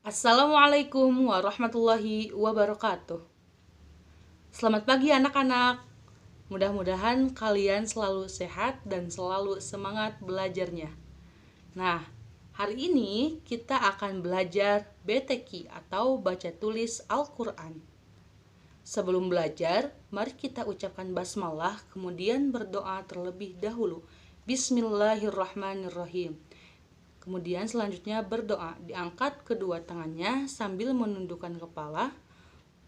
Assalamualaikum warahmatullahi wabarakatuh. Selamat pagi anak-anak. Mudah-mudahan kalian selalu sehat dan selalu semangat belajarnya. Nah, hari ini kita akan belajar BTQ atau baca tulis Al-Quran. Sebelum belajar, mari kita ucapkan basmalah, kemudian berdoa terlebih dahulu. Bismillahirrahmanirrahim. Kemudian selanjutnya berdoa, diangkat kedua tangannya sambil menundukkan kepala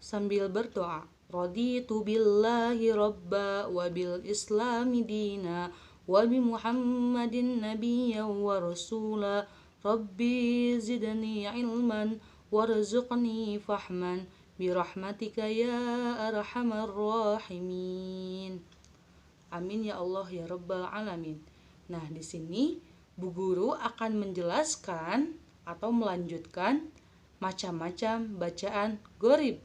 sambil berdoa. Raditu billahi robba wa bil islami dina wa bi muhammadin nabiyya wa rasula rabbi zidni ilman warzuqni fahman birahmatika ya arhamar rahimin. Amin ya Allah ya rabbal alamin. Nah, di sini Bu Guru akan menjelaskan atau melanjutkan macam-macam bacaan gharib.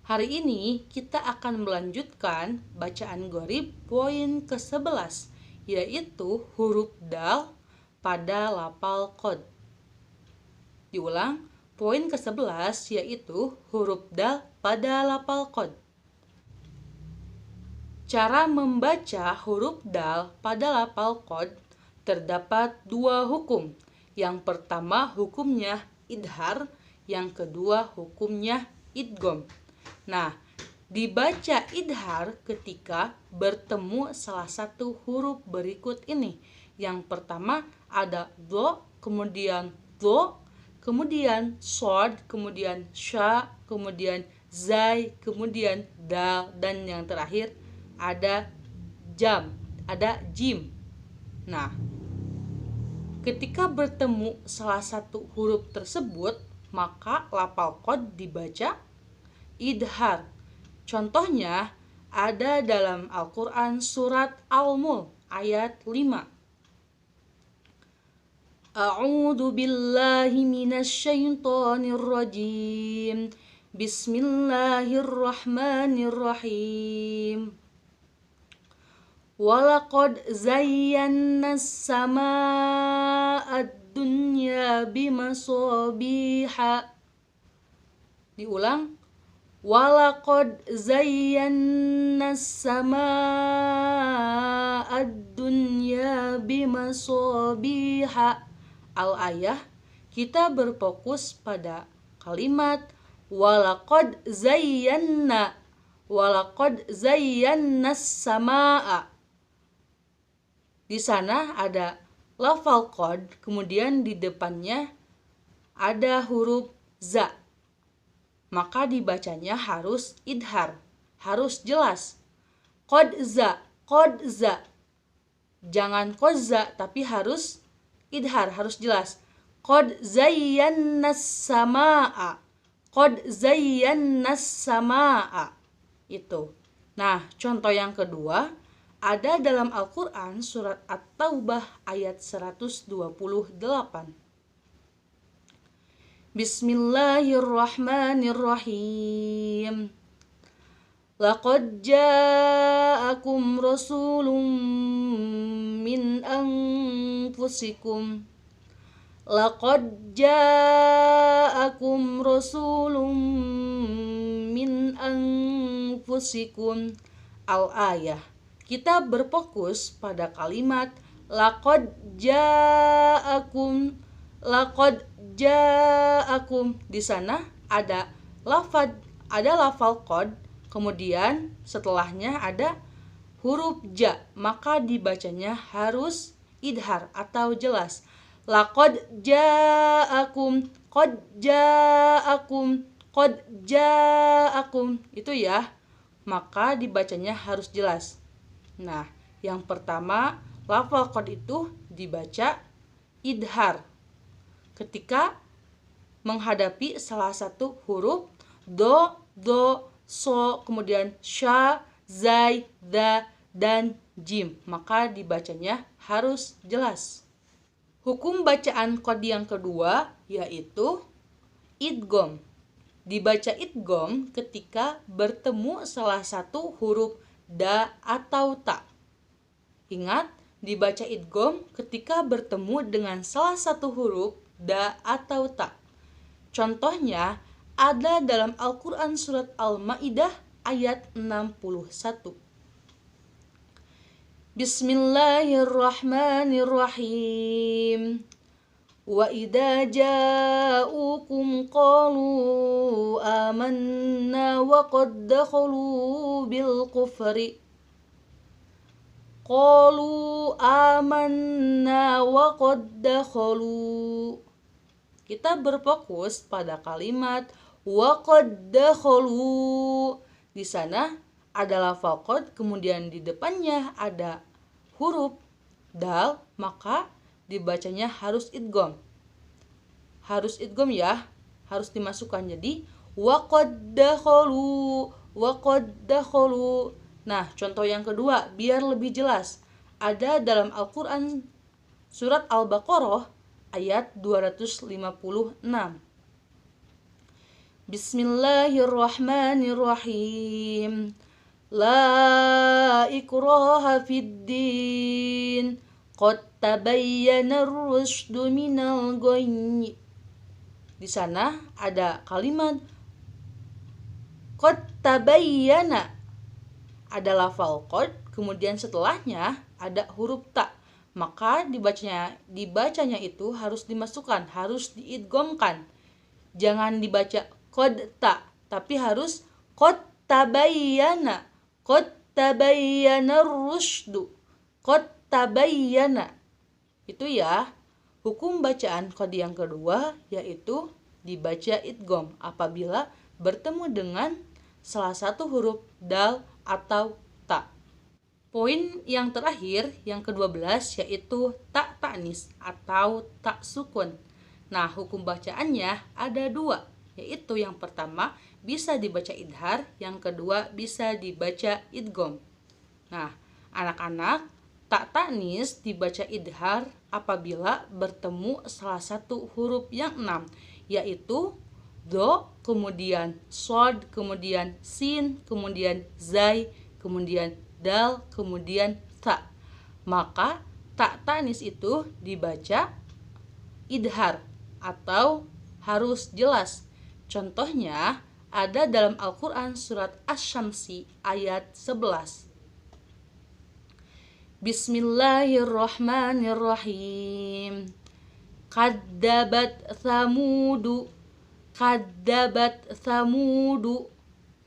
Hari ini kita akan melanjutkan bacaan gharib poin ke-11, yaitu huruf dal pada lafal qad. Diulang, poin ke-11 yaitu huruf dal pada lafal qad. Cara membaca huruf dal pada lafal qad terdapat dua hukum. Yang pertama hukumnya idhar, yang kedua hukumnya idgham. Nah, dibaca idhar ketika bertemu salah satu huruf berikut ini. Yang pertama ada do, kemudian do, kemudian sod, kemudian sya, kemudian zai, kemudian dal, dan yang terakhir ada jim. Nah, ketika bertemu salah satu huruf tersebut, maka lafal qad dibaca idhar. Contohnya ada dalam Al-Quran surat Al-Mulk ayat 5. A'udzu billahi minasy syaithanir rajim. Bismillahirrahmanirrahim. Walaqad zayyana as-samaa'a ad-dunya bimasabiha. Diulang. Walaqad zayyana as-samaa'a ad-dunya bimasabiha. Al-ayah, kita berfokus pada kalimat walaqad zayyana as-samaa'a. Di sana ada lafal qad, kemudian di depannya ada huruf za. Maka dibacanya harus idhar, harus jelas. Qad za. Jangan qadza, tapi harus idhar, harus jelas. Qad zayyannas samaa'a. Qad zayyannas samaa'a. Itu. Nah, contoh yang kedua ada dalam Al-Quran surat At-Taubah ayat 128. Bismillahirrahmanirrahim. Laqad ja'akum rasulun min anfusikum. Laqad ja'akum rasulun min anfusikum. Al-ayah. Kita berfokus pada kalimat laqad ja'akum. Di sana ada lafal qad, kemudian setelahnya ada huruf ja, maka dibacanya harus idhar atau jelas. Laqad ja'akum, qad ja'akum. Itu ya. Maka dibacanya harus jelas. Nah, yang pertama lafal qad itu dibaca idhar ketika menghadapi salah satu huruf do, so, kemudian sya, zai, da, dan jim. Maka dibacanya harus jelas. Hukum bacaan qad yang kedua yaitu idgham. Dibaca idgham ketika bertemu salah satu huruf da atau ta. Ingat, dibaca idgham ketika bertemu dengan salah satu huruf da atau ta. Contohnya ada dalam Al-Quran surat Al-Ma'idah ayat 61. Bismillahirrahmanirrahim. Wa idza ja'ukum qalu amanna wa qad dakhalu bil kufri. Qalu amanna wa qad dakhalu. Kita berfokus pada kalimat wa qad dakhalu. Di sana ada lafal qad, kemudian di depannya ada huruf dal, maka dibacanya harus idgham. Harus idgham ya, harus dimasukkan. Jadi wa qad dakhalu, wa qad dakhalu. Nah, contoh yang kedua biar lebih jelas. Ada dalam Al-Qur'an surat Al-Baqarah ayat 256. Bismillahirrahmanirrahim. La ikraha fid din. Qad tabayyana ar-rusydu minal ghayy. Di sana ada kalimat qad tabayyana. Ada lafal qad, kemudian setelahnya ada huruf ta. Maka dibacanya itu harus dimasukkan, harus diidghamkan. Jangan dibaca qad ta, tapi harus qad tabayyana. Qad tabayyana ar-rusydu. Qad tabayyana. Itu ya. Hukum bacaan qad yang kedua yaitu dibaca idgham apabila bertemu dengan salah satu huruf dal atau ta. Poin yang terakhir, yang ke-12, yaitu tak ta'nis atau tak sukun. Nah, hukum bacaannya ada dua, yaitu yang pertama bisa dibaca idhar, yang kedua bisa dibaca idgham. Nah, anak-anak, tak ta'nis dibaca idhar apabila bertemu salah satu huruf yang 6, yaitu do, kemudian shod, kemudian sin, kemudian zai, kemudian dal, kemudian ta. Maka tak ta'nis itu dibaca idhar atau harus jelas. Contohnya ada dalam Al-Quran surat Asy-Syamsi ayat 11. Bismillahirrahmanirrahim. Kadzabat Tsamudu. Kadzabat Tsamudu.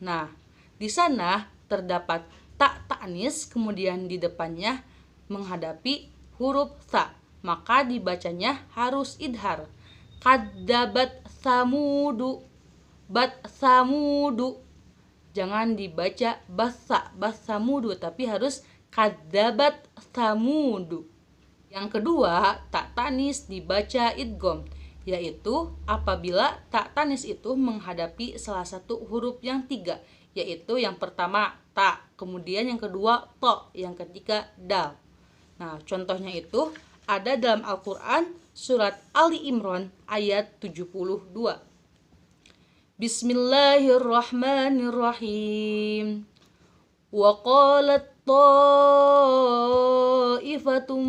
Nah, di sana terdapat tak ta'nis, kemudian di depannya menghadapi huruf ta, maka dibacanya harus idhar. Kadzabat Tsamudu. Bat Samudu. Jangan dibaca basamudu, tapi harus kadzabat Samudu. Yang kedua, tak ta'nis dibaca idgham, yaitu apabila tak ta'nis itu menghadapi salah satu huruf yang 3, yaitu yang pertama ta, kemudian yang kedua to, yang ketiga dal. Nah, contohnya itu ada dalam Al-Quran surat Ali Imran ayat 72. Bismillahirrahmanirrahim. Wa qalat ta'ifatum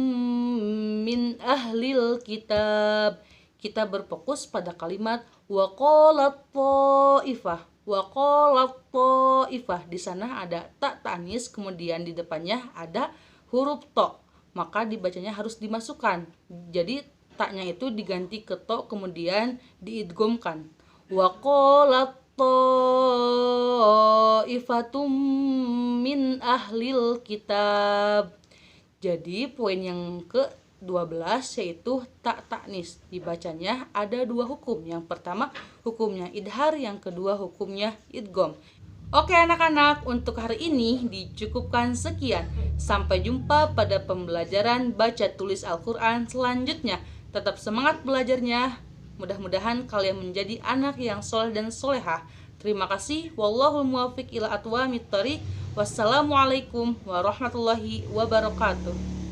min ahlil kitab. Kita berfokus pada kalimat wa qalat ta'ifah. Wa qalat ta'ifah. Di sana ada tak ta'nis, kemudian di depannya ada huruf to. Maka dibacanya harus dimasukkan. Jadi taknya itu diganti ke to, kemudian diidghamkan. Wa qalat ta'ifatum min ahlil kitab. Jadi poin yang ke-12 yaitu tak ta'nis. Dibacanya ada dua hukum. Yang pertama hukumnya idhar, yang kedua hukumnya idgham. Oke anak-anak, untuk hari ini dicukupkan sekian. Sampai jumpa pada pembelajaran baca tulis Al-Quran selanjutnya. Tetap semangat belajarnya. Mudah-mudahan kalian menjadi anak yang soleh dan solehah. Terima kasih. Wallahul muwaffiq ila aqwamit thoriq. Wassalamualaikum warahmatullahi wabarakatuh.